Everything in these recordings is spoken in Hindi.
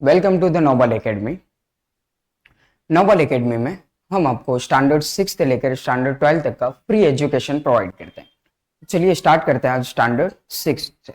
Welcome to the Noble Academy. Noble Academy में हम आपको स्टैंडर्ड 6 से लेकर स्टैंडर्ड 12 तक का फ्री एजुकेशन प्रोवाइड करते हैं। चलिए स्टार्ट करते हैं आज स्टैंडर्ड 6 से।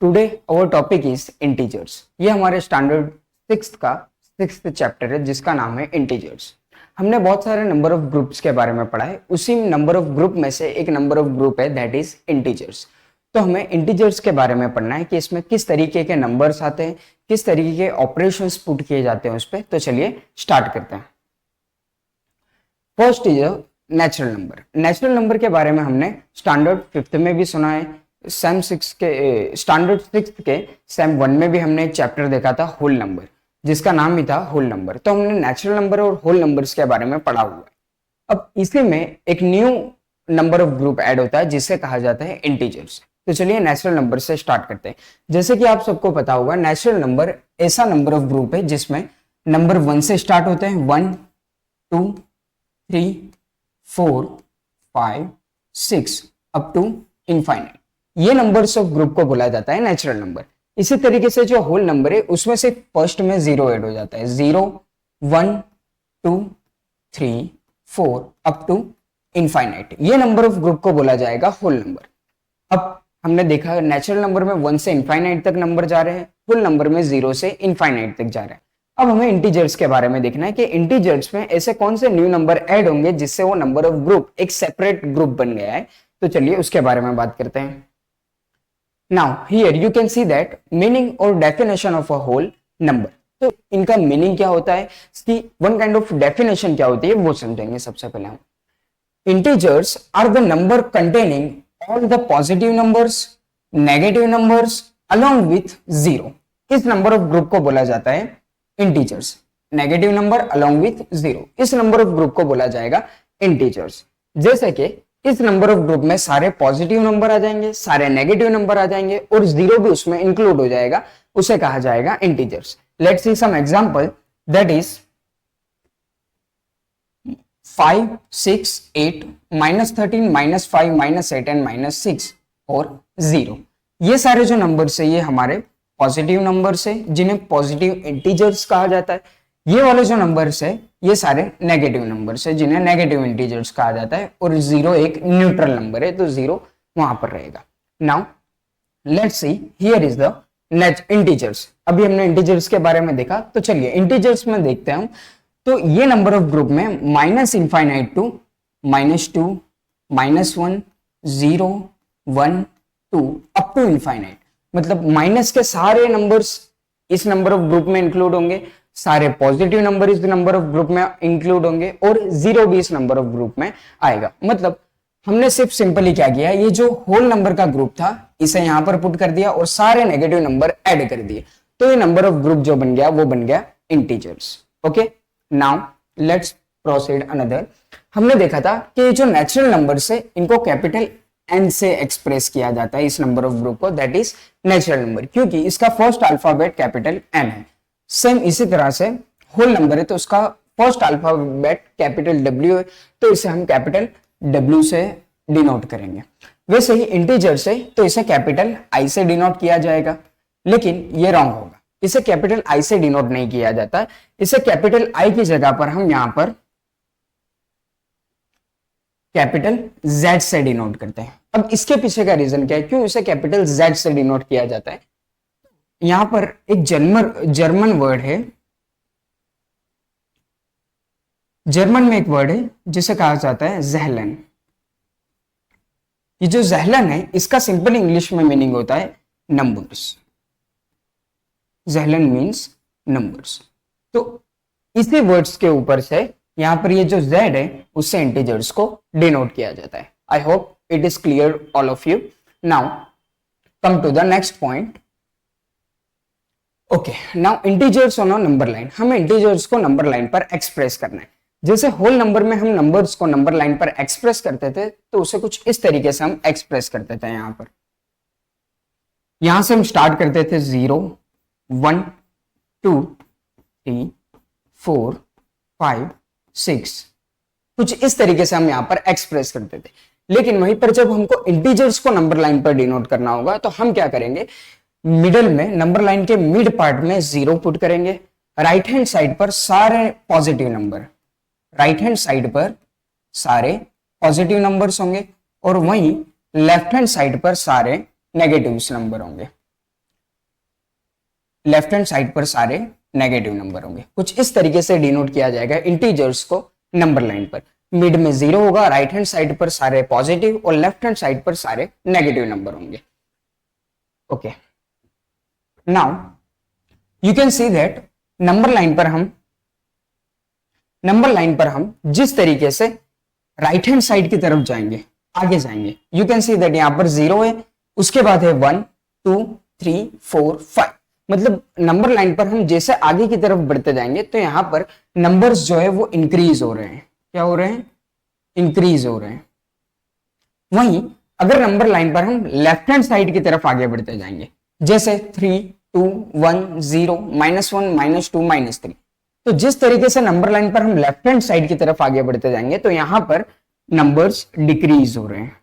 Today our topic is integers. ये हमारे स्टैंडर्ड 6 का 6th चैप्टर है जिसका नाम है इंटीजर्स। हमने बहुत सारे नंबर ऑफ ग्रुप्स के बारे में पढ़ा है, उसी नंबर ऑफ ग्रुप में से एक नंबर ऑफ ग्रुप है दैट इज इंटीजर्स। तो हमें इंटीजर्स के बारे में पढ़ना है कि इसमें किस तरीके के नंबर्स आते हैं, किस तरीके के ऑपरेशंस पुट किए जाते हैं उस पर। तो चलिए स्टार्ट करते हैं। First is natural number. Natural number के बारे में हमने स्टैंडर्ड 5th में भी सुना है, सेम 6 के स्टैंडर्ड 6th के सेम 1 में भी हमने एक चैप्टर देखा था होल नंबर, जिसका नाम ही था होल नंबर। तो हमने नेचुरल नंबर और होल नंबर्स के बारे में पढ़ा हुआ है। अब इसी में एक new number of group add होता है जिसे कहा जाता है इंटीजर्स। तो चलिए नेचुरल नंबर से स्टार्ट करते हैं। जैसे कि आप सबको पता होगा, नेचुरल नंबर ऐसा नंबर ऑफ ग्रुप है जिसमें नंबर 1 से स्टार्ट होते हैं, 1 2 3 4 5 6 अप टू इनफाइनाइट। ये नंबर्स ऑफ ग्रुप को बोला जाता है नेचुरल नंबर। इसी तरीके से जो होल नंबर है उसमें से फर्स्ट में 0 ऐड हो जाता है, 0 1 2 3 4 अप टू इनफाइनाइट। ये नंबर ऑफ ग्रुप को बोला जाएगा होल नंबर। अब हमने देखा नेचुरल नंबर में 1 से इनफाइनाइट तक नंबर जा रहे हैं, होल नंबर में 0 से इनफाइनाइट तक जा रहे हैं। अब हमें इंटीजर्स के बारे में देखना है कि इंटीजर्स में ऐसे कौन से न्यू नंबर ऐड होंगे जिससे वो नंबर ऑफ ग्रुप एक सेपरेट ग्रुप बन गया है। तो चलिए उसके बारे में बात करते हैं। Now here you can see that meaning और definition of a whole number. तो इनका मीनिंग क्या होता है, इसकी वन काइंड ऑफ डेफिनेशन क्या होती है वो समझेंगे। सबसे पहले हम integers are the number containing all the positive numbers, negative numbers along with zero। इस नंबर ऑफ ग्रुप को बोला जाता है integers. Negative number along with zero, इस नंबर ऑफ ग्रुप को बोला जाएगा इंटीजर्स। जैसे कि इस नंबर ऑफ ग्रुप में सारे पॉजिटिव नंबर आ जाएंगे, सारे नेगेटिव नंबर आ जाएंगे और जीरो भी उसमें इंक्लूड हो जाएगा, उसे कहा जाएगा integers. Let's see some example, that is 5 6 8 -13 -5 -8 and -6 और 0। ये सारे जो नंबर्स है ये हमारे पॉजिटिव नंबर्स है जिन्हें पॉजिटिव इंटीजर्स कहा जाता है। ये वाले जो नंबर्स है ये सारे नेगेटिव नंबर्स है जिन्हें नेगेटिव इंटीजर्स कहा जाता है और 0 एक न्यूट्रल नंबर है तो 0 वहां पर रहेगा। Now let's see here is the integers. अभी हमने इंटीजर्स के बारे में देखा, तो चलिए इंटीजर्स में देखते हैं हम। तो ये नंबर ऑफ ग्रुप में minus infinite to -2 -1 0 1 2 up to infinite, मतलब माइनस के सारे नंबर्स इस नंबर ऑफ ग्रुप में इंक्लूड होंगे, सारे पॉजिटिव नंबर इस नंबर ऑफ ग्रुप में इंक्लूड होंगे और 0 भी इस नंबर ऑफ ग्रुप में आएगा। मतलब हमने सिर्फ सिंपली क्या किया, ये जो होल नंबर का ग्रुप था इसे यहां पर पुट कर दिया और सारे नेगेटिव नंबर ऐड कर दिए, तो ये नंबर ऑफ ग्रुप जो बन गया वो बन गया integers. Okay, now let's proceed another. हमने देखा था कि जो नेचुरल नंबर्स है इनको कैपिटल एन से एक्सप्रेस किया जाता है इस नंबर ऑफ ग्रुप को, दैट इज नेचुरल नंबर, क्योंकि इसका फर्स्ट अल्फाबेट कैपिटल एन है। सेम इसी तरह से होल नंबर है तो उसका फर्स्ट अल्फाबेट कैपिटल डब्ल्यू है, तो इसे हम कैपिटल डब्ल्यू से डिनोट करेंगे। वैसे ही इंटीजर्स है तो इसे कैपिटल आई से डिनोट किया जाएगा, लेकिन ये रॉन्ग होगा। इसे कैपिटल आई से डिनोट नहीं किया जाता, इसे कैपिटल आई की जगह पर हम यहां पर कैपिटल जेड से डिनोट करते हैं। अब इसके पीछे का रीजन क्या है, क्यों इसे कैपिटल जेड से डिनोट किया जाता है। यहां पर एक जर्मन वर्ड है, जर्मन में एक वर्ड है जिसे कहा जाता है ज़ेहलन। ये जो ज़ेहलन है इसका सिंपल इंग्लिश में मीनिंग होता है नंबर्स। ज़ेहलन means numbers. तो इसी वर्ड्स के ऊपर से यहां पर ये जो z है उससे इंटीजर्स को डिनोट किया जाता है। I hope it is clear all of you. Now come to the next point. Okay, now integers on a number line. हमें इंटीजर्स को नंबर लाइन पर एक्सप्रेस करना है। जैसे होल नंबर में हम नंबर्स को नंबर लाइन पर एक्सप्रेस करते थे तो उसे कुछ इस तरीके से हम एक्सप्रेस करते थे। यहां से हम स्टार्ट करते थे 0 1 2 3 4 5 6, कुछ इस तरीके से हम यहां पर एक्सप्रेस करते थे। लेकिन वहीं पर जब हमको इंटीजर्स को नंबर लाइन पर डिनोट करना होगा तो हम क्या करेंगे, मिडल में नंबर लाइन के मिड पार्ट में 0 पुट करेंगे, राइट हैंड साइड पर सारे positive number, right hand side पर सारे पॉजिटिव नंबर्स होंगे और वहीं लेफ्ट हैंड साइड पर सारे नेगेटिव्स नंबर होंगे, लेफ्ट हैंड साइड पर सारे नेगेटिव नंबर होंगे। कुछ इस तरीके से डिनोट किया जाएगा इंटीजर्स को नंबर लाइन पर। मिड में 0 होगा, राइट हैंड साइड पर सारे पॉजिटिव और लेफ्ट हैंड साइड पर सारे नेगेटिव नंबर होंगे। Okay, now you can see that number line पर हम जिस तरीके से राइट हैंड साइड की तरफ जाएंगे, आगे जाएंगे, यू कैन सी दैट यहां पर 0 है, उसके बाद है 1 2 3 4 5। मतलब नंबर लाइन पर हम जैसे आगे की तरफ बढ़ते जाएंगे तो यहां पर नंबर्स जो है वो इंक्रीज हो रहे हैं। क्या हो रहे हैं? इंक्रीज हो रहे हैं। वहीं अगर नंबर लाइन पर हम लेफ्ट हैंड साइड की तरफ आगे बढ़ते जाएंगे, जैसे 3 2 1 0 -1 -2 -3, तो जिस तरीके से नंबर लाइन पर हम लेफ्ट हैंड साइड की तरफ आगे बढ़ते जाएंगे तो यहां पर नंबर्स डिक्रीज हो रहे हैं,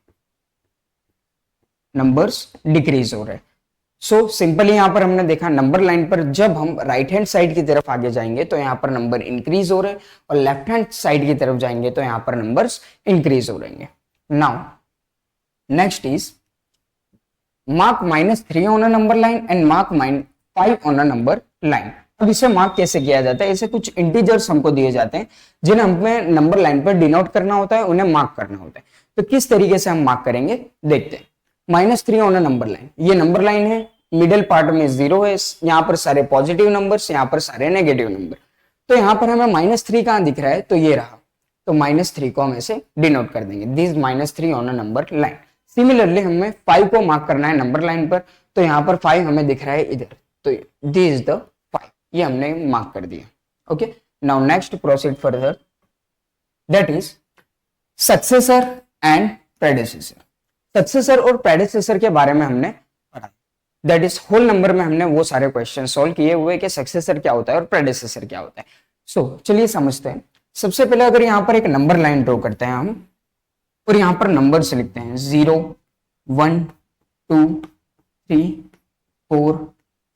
नंबर्स डिक्रीज हो रहे हैं। सो सिंपली यहां पर हमने देखा नंबर लाइन पर जब हम राइट हैंड साइड की तरफ आगे जाएंगे तो यहां पर नंबर इंक्रीज हो रहे हैं और लेफ्ट हैंड साइड की तरफ जाएंगे तो यहां पर नंबर्स इंक्रीज हो रहेंगे। Now next is mark -3 on a number line and mark -5 on a number line. अब इसे मार्क कैसे किया जाता है? इसे कुछ इंटीजर्स हमको दिए जाते हैं जिन्हें हमें नंबर लाइन पर डिनोट करना होता है, उन्हें मार्क करना होता है। तो किस तरीके से हम मार्क करेंगे देखते हैं। -3 ऑन अ नंबर लाइन, ये नंबर लाइन है, मिडिल पार्ट में 0 है, यहां पर सारे पॉजिटिव नंबर्स, यहां पर सारे नेगेटिव नंबर। तो यहां पर हमें -3 कहां दिख रहा है? तो ये रहा, तो -3 को हम ऐसे डिनोट कर देंगे, this -3 on a number line. Similarly हमें 5 को मार्क करना है नंबर लाइन पर, तो यहां पर 5 हमें दिख रहा है इधर, तो दिस इज द 5, ये हमने मार्क कर दिया। Okay, now next proceed further, that is successor and प्रेडेसेसर। Successor और प्रेडेसेसर के बारे में हमने पढ़ा, दैट इज होल नंबर में हमने वो सारे क्वेश्चन सॉल्व किए हुए कि सक्सेसर क्या होता है और प्रेडेसेसर क्या होता है। सो चलिए समझते हैं। सबसे पहले अगर यहां पर एक नंबर लाइन ड्रॉ करते हैं हम और यहां पर नंबर्स लिखते हैं 0 1 2 3 4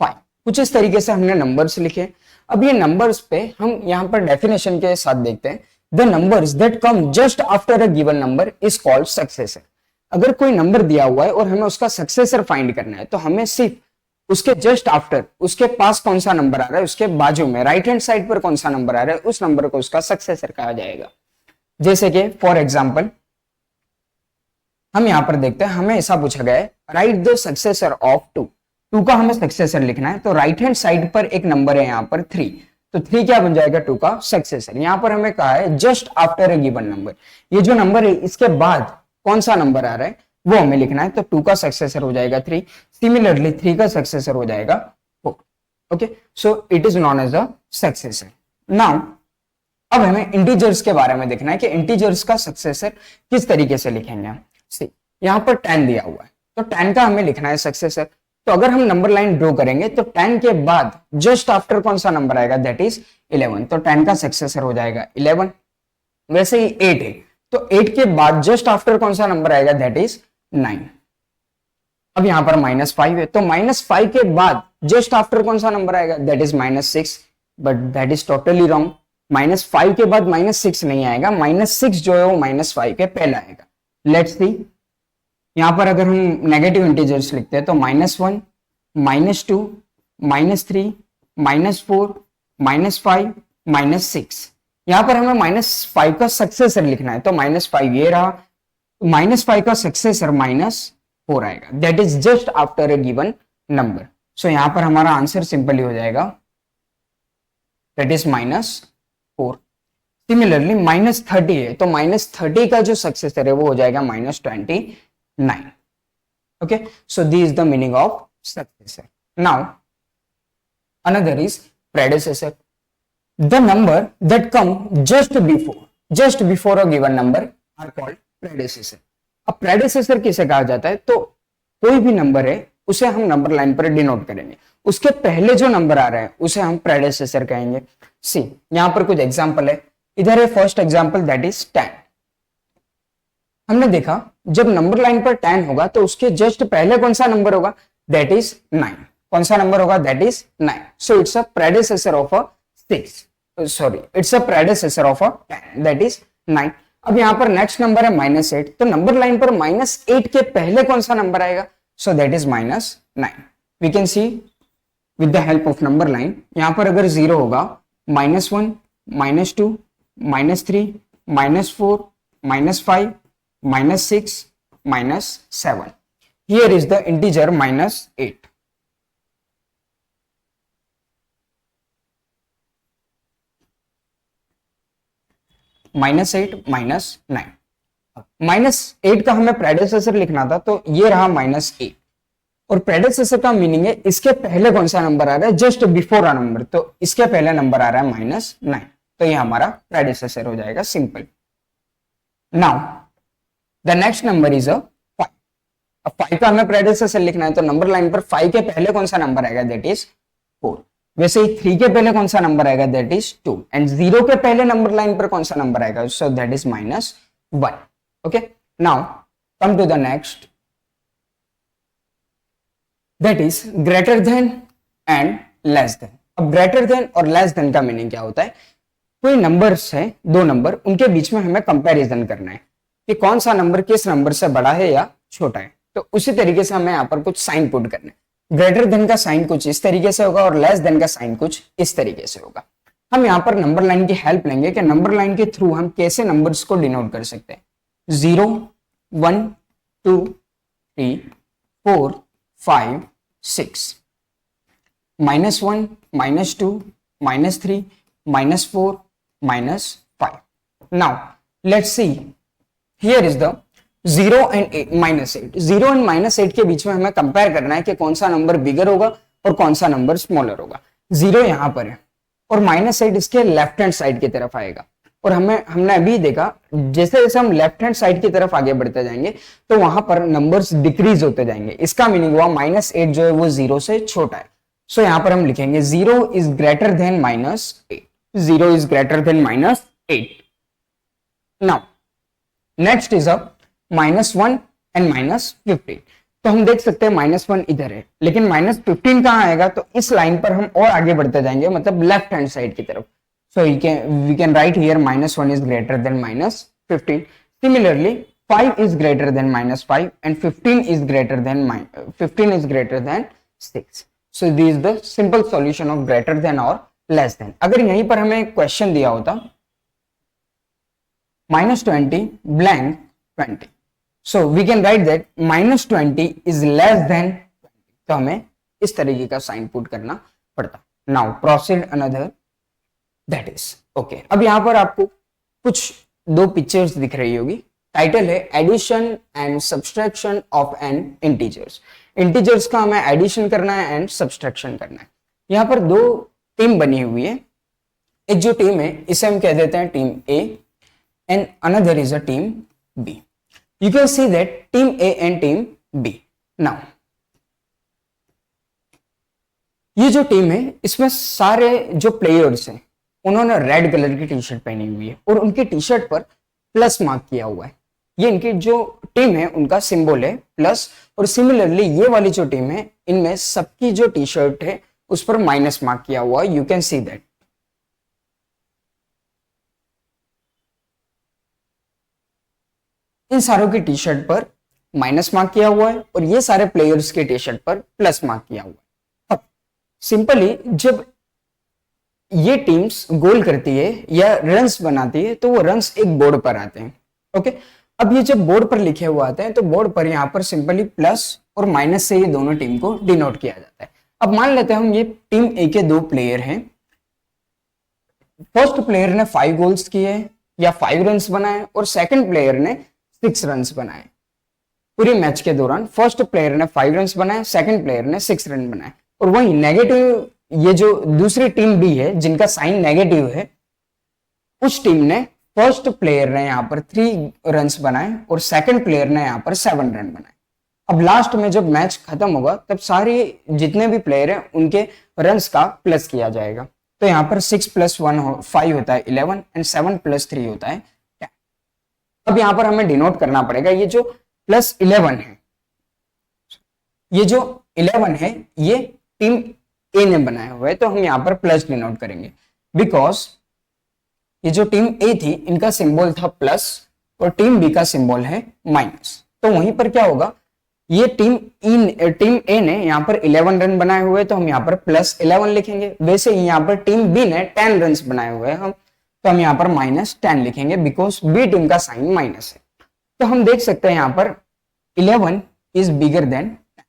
5, कुछ इस तरीके से हमने नंबर्स लिखे। अब ये नंबर्स पे हम यहां पर डेफिनेशन के साथ देखते हैं, the numbers that come just after a given number is called successor. अगर कोई नंबर दिया हुआ है और हमें उसका सक्सेसर फाइंड करना है तो हमें सिर्फ उसके जस्ट आफ्टर, उसके पास कौन सा नंबर आ रहा है, उसके बाजू में राइट हैंड साइड पर कौन सा नंबर आ रहा है, उस नंबर को उसका सक्सेसर कहा जाएगा। जैसे कि फॉर एग्जाम्पल हम यहां पर देखते हैं, हमें ऐसा पूछा गया है राइट द सक्सेसर ऑफ 2, 2 का हमें सक्सेसर लिखना है, तो राइट हैंड साइड पर एक नंबर है यहां पर 3, तो 3 क्या बन जाएगा? 2 का सक्सेसर। यहां पर हमें कहा है just after a given number, ये जो नंबर है इसके बाद कौन सा नंबर आ रहा है वो हमें लिखना है, तो 2 का सक्सेसर हो जाएगा 3, सिमिलरली 3 का सक्सेसर हो जाएगा 4। Okay, so it is known as a successor. Now अब हमें इंटीजर्स के बारे में देखना है कि इंटीजर्स का सक्सेसर किस तरीके से लिखेंगे हम। सी यहां पर 10 दिया हुआ है, तो 10 का हमें लिखना है सक्सेसर। तो अगर हम नंबर लाइन ड्रॉ करेंगे तो 10 के बाद जस्ट आफ्टर कौन सा नंबर आएगा? दैट इज 11, तो 10 का सक्सेसर हो जाएगा 11। वैसे ही 8 है, तो 8 के बाद जस्ट आफ्टर कौन सा नंबर आएगा? That is 9। अब यहां पर -5 है, तो -5 के बाद जस्ट आफ्टर कौन सा नंबर आएगा? That is -6, but that is totally wrong. -5 के बाद -6 नहीं आएगा, -6 जो है वो -5 के पहले आएगा। लेट्स सी, यहां पर अगर हम नेगेटिव इंटीजर्स लिखते हैं तो -1 -2 -3 -4 -5 -6, यहां पर हमें -5 का सक्सेसर लिखना है, तो -5 ये रहा, -5 का सक्सेसर -4 आएगा, that is just after a given number. So यहां पर हमारा आंसर सिंपली हो जाएगा दैट इज -4। सिमिलरली -30 है, तो -30 का जो सक्सेसर है वो हो जाएगा -29। Okay, so this is the meaning of successor. Now another is predecessor, the number that come just before a given number are called predecessor. अब प्रेडेसेसर किसे कहा जाता है? तो कोई भी नंबर है उसे हम नंबर लाइन पर डिनोट करेंगे, उसके पहले जो नंबर आ रहा है उसे हम प्रेडेसेसर कहेंगे। सी यहां पर कुछ एग्जांपल है, इधर है फर्स्ट एग्जांपल दैट इज 10। हमने देखा जब नंबर लाइन पर 10 होगा तो उसके जस्ट पहले कौन सा नंबर होगा? That is 9। कौन सा नंबर होगा, that is 9. So it's a predecessor of a 6, sorry it's a predecessor of a 10, that is 9. अब यहां पर नेक्स्ट नंबर है -8, तो नंबर लाइन पर -8 के पहले कौन सा नंबर आएगा, so that is -9. We can see with the help of number line, यहां पर अगर 0 होगा -1, -2, -3, -4, -5, -6, -7. Here is the integer -8. -8 -9. -8 का हमें प्रेडेसेसर लिखना था, तो ये रहा -8. और प्रेडेसेसर का मीनिंग है इसके पहले कौन सा नंबर आ रहा है, जस्ट बिफोर अ नंबर, तो इसके पहले नंबर आ रहा है -9, तो ये हमारा प्रेडेसेसर हो जाएगा, simple. Now the next number is a 5. अब 5 का हमें प्रेडेसेसर लिखना है, तो नंबर लाइन पर 5 के पहले कौन सा नंबर आएगा, दैट इज 4. वैसे ही 3 के पहले कौन सा नंबर आएगा, दैट इज 2. एंड 0 के पहले नंबर लाइन पर कौन सा नंबर आएगा, so that is -1. Okay, now come to the next, that is greater than and less than. अब ग्रेटर देन और लेस देन का मीनिंग क्या होता है, कोई नंबर्स है, दो नंबर, उनके बीच में हमें कंपैरिजन करना है कि कौन सा नंबर किस नंबर से बड़ा है या छोटा है. तो उसी तरीके से हमें यहाँ पर कुछ साइन पुट करना है. ग्रेटर देन का साइन कुछ इस तरीके से होगा और लेस देन का साइन कुछ इस तरीके से होगा. हम यहाँ पर नंबर लाइन की हेल्प लेंगे कि नंबर लाइन के थ्रू हम कैसे नंबर्स को डिनोट कर सकते हैं. 0, 1, 2, 3, 4, 5, 6, -1, -2, -3, -4, -5. Now let's see, here is the 0 and -8. 0 and -8 के बीच में हमें कंपेयर करना है कि कौन सा नंबर बिगर होगा और कौन सा नंबर स्मॉलर होगा. 0 यहां पर है और -8 इसके लेफ्ट हैंड साइड की तरफ आएगा. और हमने अभी देखा जैसे जैसे हम लेफ्ट हैंड साइड की तरफ आगे बढ़ते जाएंगे तो वहां पर नंबर्स डिक्रीज होते जाएंगे. इसका मीनिंग हुआ -8 जो है वो 0 से छोटा है. सो यहां पर हम लिखेंगे 0 is greater then -8. 0 is greater than -8. Now, next is a -1 and -15. तो हम देख सकते हैं -1 इधर है, लेकिन -15 कहाँ आएगा, तो इस लाइन पर हम और आगे बढ़ते जाएंगे, मतलब लेफ्ट हैंड साइड की तरफ. So we can write here -1 is greater than -15. Similarly, 5 is greater than -5 and 15 is greater than 6. So this is the simple solution of greater than or less than. अगर यहीं पर हमें क्वेश्चन दिया होता -20 blank 20, so we can write that -20 is less than 20. तो हमें इस तरीके का साइन पुट करना पड़ता. Now proceed another, that is okay. अब यहां पर आपको कुछ दो पिक्चर्स दिख रही होगी. टाइटल है addition and subtraction of an integers. Integers का हमें एडिशन करना है एंड सब्सट्रैक्शन करना है. यहां पर दो टीम बनी हुई है. एक जो टीम है इसे हम कह देते हैं team A and another is a team B. You can see that team A and team B. Now ये जो टीम है इसमें सारे जो प्लेयर्स हैं उन्होंने रेड कलर की टी शर्ट पहनी हुई है और उनकी टी शर्ट पर प्लस मार्क किया हुआ है. ये इनकी जो टीम है उनका सिंबल है प्लस. और सिमिलरली ये वाली जो टीम है इनमें सबकी जो टी शर्ट है उस पर माइनस मार्क किया हुआ है. You can see that. इन सारों की टी शर्ट पर माइनस मार्क किया हुआ है और ये सारे प्लेयर्स के टी शर्ट पर प्लस मार्क किया हुआ है. अब सिंपली जब ये टीम्स गोल करती है या रन्स बनाती है तो वो रन्स एक बोर्ड पर आते हैं. ओके, अब ये जब बोर्ड पर लिखे हुए आते हैं तो बोर्ड पर यहां पर सिंपली प्लस और माइनस से ये दोनों टीम को डिनोट किया जाता है. अब मान लेते हैं हम ये टीम ए के दो प्लेयर हैं. फर्स्ट प्लेयर ने 5 गोल्स किए या 5 रन्स बनाए और सेकंड प्लेयर ने 6 रन्स बनाए. पूरे मैच के दौरान फर्स्ट प्लेयर ने 5 रन्स बनाए, सेकंड प्लेयर ने 6 रन बनाए. और वही नेगेटिव, ये जो दूसरी टीम बी है जिनका साइन नेगेटिव है, उस टीम ने फर्स्ट प्लेयर ने यहां पर 3 रन्स बनाए और सेकंड प्लेयर ने यहां पर 7 रन बनाए. अब लास्ट में जब मैच खत्म होगा तब सारे जितने भी प्लेयर हैं उनके रन्स का प्लस किया जाएगा. तो यहाँ पर 6 + 1 5 होता है 11 एंड 7 + 3 होता है 10. अब यहाँ पर हमें डिनोट करना पड़ेगा ये जो +11 है, ये जो 11 है ये टीम ए ने बनाया हुआ है, तो हम यहाँ पर प्लस डिनोट करेंगे, बिकॉज ये जो टीम ए थी इनका सिंबल था प्लस और टीम बी का सिंबल है माइनस। तो वहीं पर क्या होगा, ये टीम ए ने यहाँ पर 11 रन बनाए हुए, तो हम यहाँ पर प्लस 11 लिखेंगे। वैसे ही यहाँ पर टीम बी ने 10 रन बनाए हुए हैं तो हम यहाँ पर -10 लिखेंगे, बिकॉज बी टीम का साइन माइनस है। तो हम देख सकते हैं यहाँ पर 11 इज बिगर देन 10।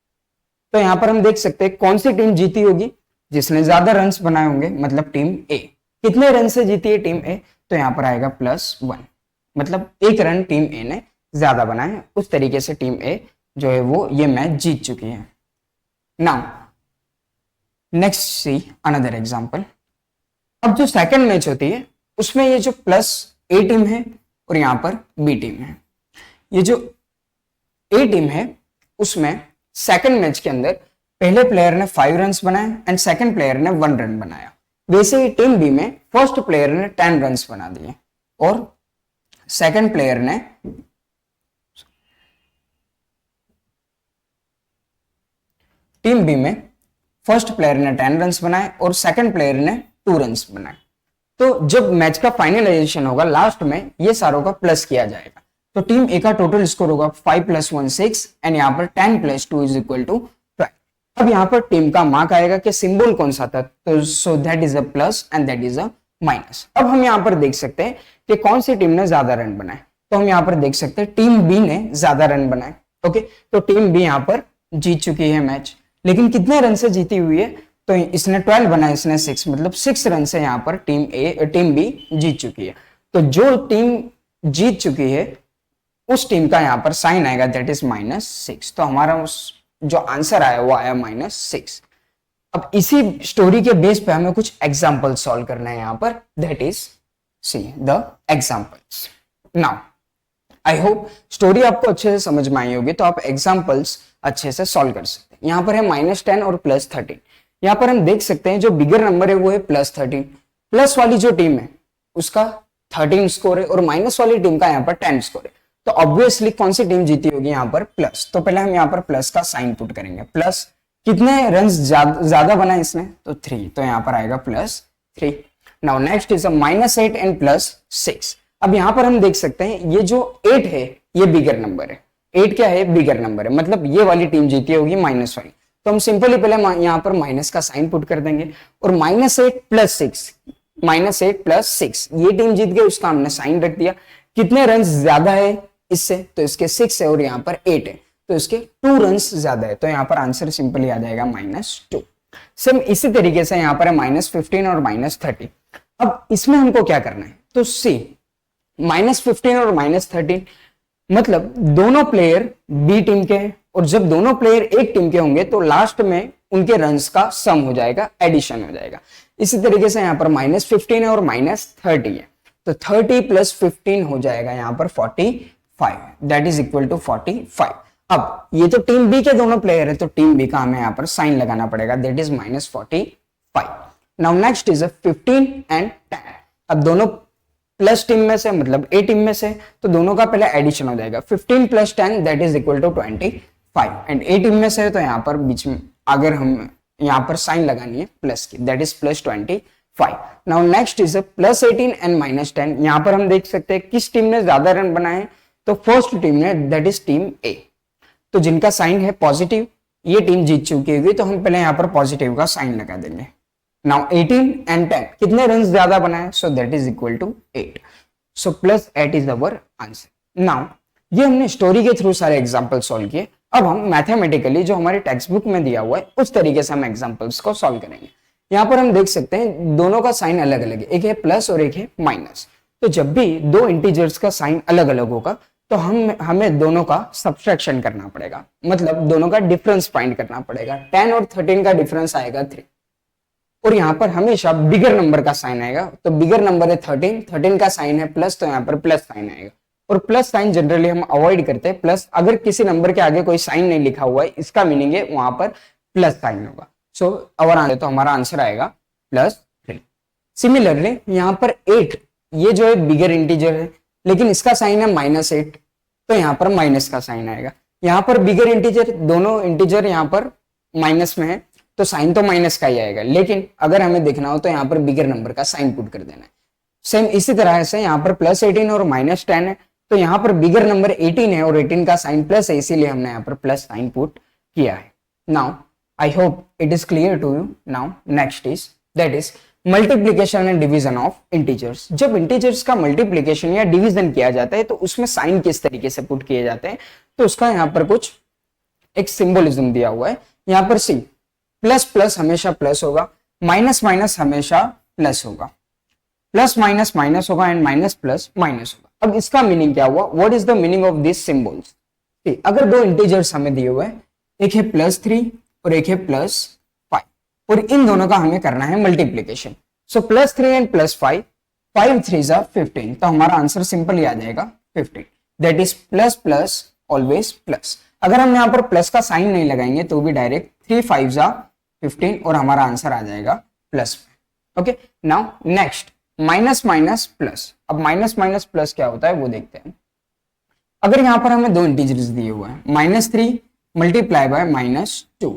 तो यहाँ पर हम देख सकते हैं कौन सी टीम जीती होगी, जिसने ज्यादा रन बनाए होंगे, मतलब टीम ए। कितने रन से जीती है टीम ए, तो यहाँ पर आएगा +1, मतलब 1 रन टीम ए ने ज्यादा बनाए। उस तरीके से टीम ए जो है वो ये मैच जीत चुकी है। Now next see another example. अब जो सेकंड मैच होती है उसमें ये जो +A टीम है और यहाँ पर बी टीम है। ये जो ए टीम है उसमें सेकंड मैच के अंदर पहले प्लेयर ने 5 रन बनाए एंड सेकंड प्लेयर ने 1 रन बनाया। वैसे ही टीम बी में फर्स्ट प्लेयर ने 10 रन बना दिए और सेकंड प्लेयर ने टीम बी में फर्स्ट प्लेयर ने 10 रन बनाए और सेकंड प्लेयर ने 2 रन बनाए। तो जब मैच का फाइनलाइजेशन होगा लास्ट में ये सारों का प्लस किया जाएगा, तो टीम ए का टोटल स्कोर होगा 5 + 1 6 एंड यहाँ पर 10 + 2 = 12। अब यहाँ पर टीम का मार्क आएगा कि सिंबल कौन सा था, तो सो that is a plus and that is a minus. अब हम यहाँ पर देख सकते हैं कि कौन सी टीम ने ज्यादा रन बनाए, तो हम यहाँ पर देख सकते हैं टीम बी ने ज्यादा रन बनाए। ओके, तो टीम बी यहाँ पर जीत चुकी है मैच, लेकिन कितने रन से जीती हुई है, तो इसने 12 बनाए, इसने 6, मतलब 6 रन से यहाँ पर टीम बी जीत चुकी है। तो जो टीम जीत चुकी है उस टीम का यहाँ पर साइन आएगा दैट इज -6। तो हमारा उस जो आंसर आया वो आया -6। अब इसी स्टोरी के बेस पे हमें कुछ एग्जाम्पल सॉल्व करना है यहाँ पर, that is see the examples. Now I hope story आपको अच्छे से समझ में आई होगी, तो आप एग्जाम्पल्स अच्छे से सॉल्व कर सकते हैं। यहाँ पर है -10 और +13। यहाँ पर हम देख सकते हैं जो बिगर नंबर है वो है +13। प्लस वाली जो टीम है उसका 13 स्कोर है और माइनस वाली टीम का यहाँ पर 10 स्कोर है। तो ऑब्वियसली कौन सी टीम जीती होगी, यहाँ पर प्लस। तो पहले हम यहाँ पर प्लस का साइन पुट करेंगे। प्लस कितने रन ज्यादा बनाए इसने, तो 3, तो यहाँ पर आएगा +3। Now next is -8 and +6। अब यहाँ पर हम देख सकते हैं ये जो 8 है ये बिगर नंबर है। 8 क्या है, बिगर नंबर है, मतलब ये वाली टीम जीती होगी माइनस वाली। तो हम सिंपली पहले यहाँ पर माइनस का साइन पुट कर देंगे और -8 + 6 ये टीम जीत गई, उसका हमने साइन रख दिया। कितने रन ज्यादा है इससे, तो इसके 6 है और यहाँ पर 8 है, तो इसके 2 रन ज्यादा है, तो यहाँ पर आंसर सिंपली आ जाएगा -2। सेम इसी तरीके से यहाँ पर है -15 और -30। अब इसमें हमको क्या करना है, तो सी -15 और -13 मतलब दोनों प्लेयर बी टीम के हैं, और जब दोनों प्लेयर एक टीम के होंगे तो लास्ट में उनके रन्स का सम हो जाएगा, एडिशन हो जाएगा। इसी तरीके से यहाँ पर -15 है और -30 है, तो 30 + 15 हो जाएगा यहाँ पर 45, दैट इज इक्वल टू 45। अब ये तो टीम बी के दोनों प्लेयर है, तो टीम बी का हमें यहाँ पर साइन लगाना पड़ेगा, that is -45। Now next is 15 and 10। अब दोनों प्लस टीम में से, मतलब ए टीम में से, तो दोनों का पहले एडिशन हो जाएगा। 15 + 10 that is equal to 25 and A team में से, तो यहाँ पर बीच में अगर हम यहाँ पर साइन लगानी है प्लस की, that is +25। Now next is +18 and -10। यहाँ पर हम देख सकते हैं किस टीम ने ज्यादा रन बनाए, तो फर्स्ट टीम ने, दैट इज टीम ए, तो जिनका साइन है पॉजिटिव, ये टीम जीत चुकी होगी, तो हम पहले यहाँ पर पॉजिटिव का साइन लगा देंगे। नाउ 18 एंड 10 कितने रन ज्यादा बनाए, so that is equal to 8, so +8 is our answer. Now ये हमने स्टोरी के थ्रू सारे एग्जांपल सॉल्व किए। अब हम मैथमेटिकली जो हमारी टेक्स्ट बुक में दिया हुआ है उस तरीके से हम एग्जांपल्स को सॉल्व करेंगे। यहाँ पर हम देख सकते हैं दोनों का साइन अलग अलग है, एक है प्लस और एक है माइनस। तो जब भी दो इंटीजर्स का साइन अलग अलग होगा तो हमें दोनों का सब्सट्रैक्शन करना पड़ेगा, मतलब दोनों का डिफरेंस फाइंड करना पड़ेगा। 10 और 13 का डिफरेंस आएगा 3, और यहाँ पर हमेशा बिगर नंबर का साइन आएगा, तो बिगर नंबर है 13 का साइन है प्लस, तो यहाँ पर प्लस साइन आएगा। और प्लस साइन जनरली हम अवॉइड करते हैं, प्लस अगर किसी नंबर के आगे कोई साइन नहीं लिखा हुआ है इसका मीनिंग है वहां पर प्लस साइन होगा। सो अवर तो हमारा आंसर आएगा +3। सिमिलरली यहाँ पर 8 ये जो है बिगर इंटीजर है, लेकिन इसका साइन है -8, तो यहाँ पर माइनस का साइन आएगा। यहाँ पर बिगर इंटीजर, दोनों इंटीजर यहाँ पर माइनस में है, तो साइन तो माइनस का ही आएगा, लेकिन अगर हमें देखना हो तो यहाँ पर बिगर नंबर का साइन पुट कर देना है। सेम इसी तरह से यहाँ पर +18 और -10 है, तो यहाँ पर बिगर नंबर 18 है और 18 का साइन प्लस है, इसीलिए हमने यहाँ पर प्लस साइन पुट किया है। Now I hope it is clear to you. Now next is that is multiplication and division of integers. जब इंटीजर्स का मल्टीप्लीकेशन या डिवीजन किया जाता है तो उसमें साइन किस तरीके से पुट किए जाते हैं, तो उसका यहाँ पर कुछ एक सिंबोलिज्म दिया हुआ है। यहाँ पर सी प्लस प्लस हमेशा प्लस होगा, माइनस माइनस हमेशा प्लस होगा, प्लस माइनस माइनस होगा एंड माइनस प्लस माइनस होगा। अब इसका मीनिंग क्या हुआ, what is the meaning of this symbols. अगर दो इंटीजर्स हमें दिए हुए हैं, एक है +3 और एक है +5, और इन दोनों का हमें करना है मल्टीप्लीकेशन। सो +3 एंड +5, 5 3 15, तो हमारा आंसर सिंपल ही आ जाएगा 15। That is plus plus always plus. अगर हम यहाँ पर प्लस का साइन नहीं लगाएंगे तो भी डायरेक्ट 3 5 15 और हमारा आंसर आ जाएगा plus. Okay, now next minus minus plus. अब माइनस माइनस प्लस क्या होता है वो देखते हैं। अगर यहाँ पर हमें दो इंटीजर्स दिए हुए हैं, -3 मल्टीप्लाई बाय -2,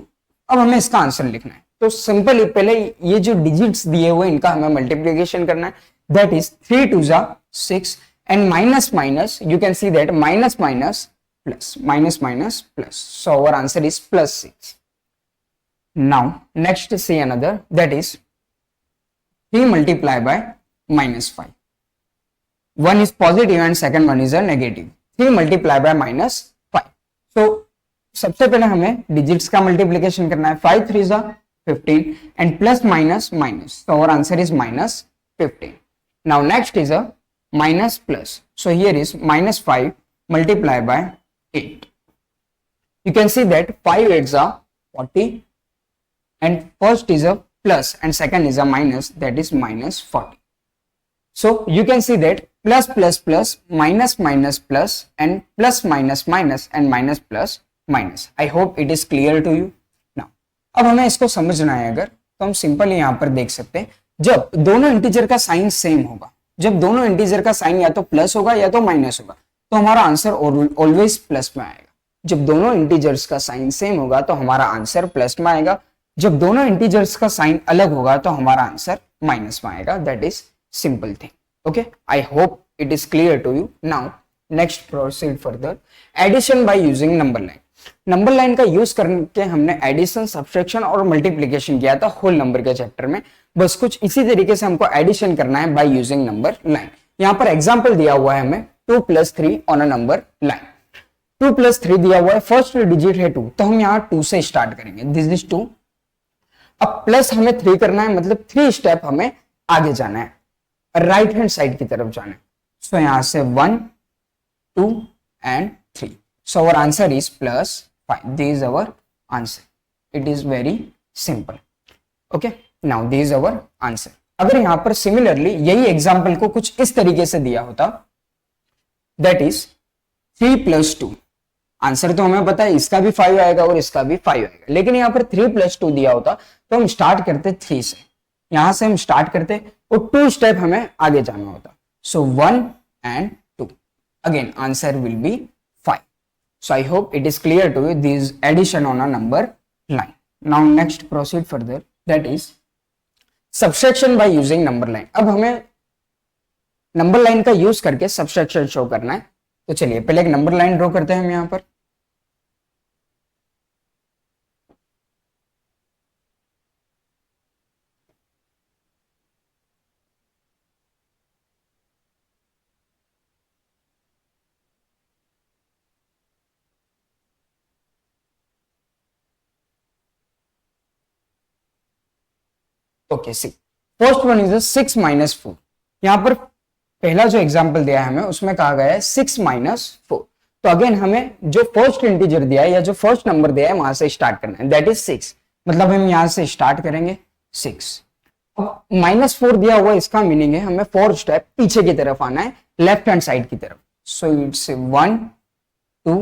अब हमें इसका आंसर लिखना है। तो सिंपल पहले ये जो डिजिट्स दिए हुए इनका हमें मल्टीप्लीकेशन करना है। That is 3 2 6 and minus minus, you can see that minus minus plus, minus minus plus, so our answer is +6। Now next see another, that is 3 multiply by -5. One is positive and second one is a negative. 3 multiply by -5. So सबसे पहले हमें डिजिट्स का मल्टीप्लीकेशन करना है। 5 3 15 and plus minus minus. So our answer is -15. Now next is a minus plus. So here is -5 multiplied by 8. You can see that 5 8s are 40 and first is a plus and second is a minus, that is -40. So you can see that plus plus plus, minus minus plus and plus minus minus and minus plus minus. I hope it is clear to you. Now अब हमें इसको समझना है अगर, तो हम सिंपल यहाँ पर देख सकते हैं, जब दोनों इंटीजर का साइन सेम होगा, जब दोनों इंटीजर का साइन या तो प्लस होगा या तो माइनस होगा, तो हमारा आंसर ऑलवेज प्लस में आएगा। जब दोनों इंटीजर्स का साइन सेम होगा तो हमारा आंसर प्लस में आएगा, जब दोनों इंटीजर्स का साइन अलग होगा तो हमारा आंसर माइनस में आएगा। That is simple thing. Okay, I hope it is clear to you. Now next proceed further. Addition by using number line. Number line का यूज करके हमने एडिशन, सब्ट्रैक्शन और मल्टीप्लीकेशन किया था होल नंबर के चैप्टर में। बस कुछ इसी तरीके से हमको एडिशन करना है बाय यूजिंग नंबर लाइन। यहाँ पर एग्जांपल दिया हुआ है हमें 2 + 3 ऑन अ नंबर लाइन। 2 + 3 दिया हुआ है, फर्स्ट डिजिट है 2, तो हम यहाँ 2 से स्टार्ट करेंगे। This is 2। अब प्लस हमें 3 करना है, मतलब 3 स्टेप हमें आगे जाना है, राइट हैंड साइड की तरफ जाना है। सो यहां से 1 2 and 3, so our answer is +5। This is our answer. It is very simple. Okay, now this is our answer. अगर यहां पर सिमिलरली यही एग्जांपल को कुछ इस तरीके से दिया होता, दैट इज 3 + 2, आंसर तो हमें पता है इसका भी 5 आएगा और इसका भी 5 आएगा, लेकिन यहां पर 3 + 2 दिया होता तो हम स्टार्ट करते 3 से, यहां से हम स्टार्ट करते और 2 स्टेप हमें आगे जाना होता। So 1 and 2, again answer will be 5। So I hope it is clear to you this addition on a number line. Now next proceed further, that is subtraction by using number line. अब हमें नंबर लाइन का यूज करके सब्ट्रैक्शन शो करना है, तो चलिए पहले एक नंबर लाइन ड्रॉ करते हैं हम यहाँ पर। Okay, see first one is 6 - 4। यहां पर पहला जो एग्जांपल दिया है हमें उसमें कहा गया है 6 - 4। तो अगेन हमें जो फर्स्ट इंटीजर दिया है या जो फर्स्ट नंबर दिया है वहां से स्टार्ट करना है, दैट इज 6। मतलब हम यहां से स्टार्ट करेंगे 6। अब -4 दिया हुआ, इसका मीनिंग है हमें 4 स्टेप पीछे की तरफ आना है, लेफ्ट हैंड साइड की तरफ। So it's 1 2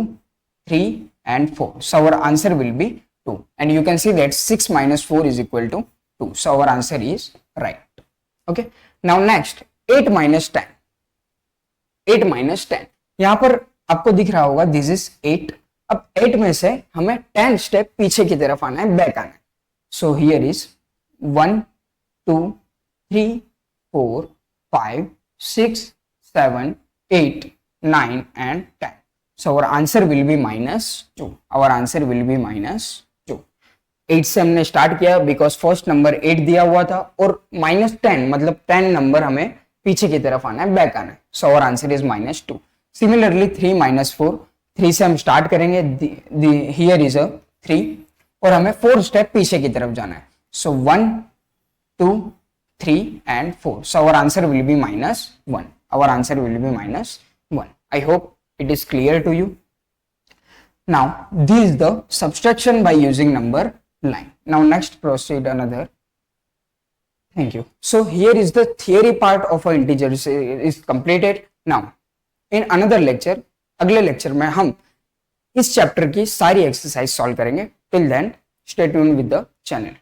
3 and 4। So our answer will be 2 and you can see that 6 - 4 is equal to 2. So our answer is right. Okay. Now next 8 - 10. 8 - 10. यहां पर आपको दिख रहा होगा दिस इज 8। अब 8 में से हमें 10 स्टेप पीछे की तरफ आना है, बैक आना है। So here is 1, 2, 3, 4, 5, 6, 7, 8, 9 and 10. So our answer will be -2. Our answer will be -2. 8 से हमने स्टार्ट किया बिकॉज फर्स्ट नंबर 8 दिया हुआ था और -10 मतलब 10 नंबर हमें पीछे की तरफ आना है, बैक आना है. So our answer is -2. Similarly 3 -4, 3 से हम स्टार्ट करेंगे. हियर इज अ 3 और हमें 4 स्टेप पीछे की तरफ जाना है. सो 1, 2, 3 and 4. So our answer will be -1. Our answer will be -1. I hope it is clear to you. Now this is the subtraction by using number line. Now next proceed another. Thank you. So here is the theory part of a integer is completed. Now in another lecture, अगले लेक्चर में हम इस चैप्टर की सारी एक्सरसाइज सॉल्व करेंगे. Till then stay tuned with the channel.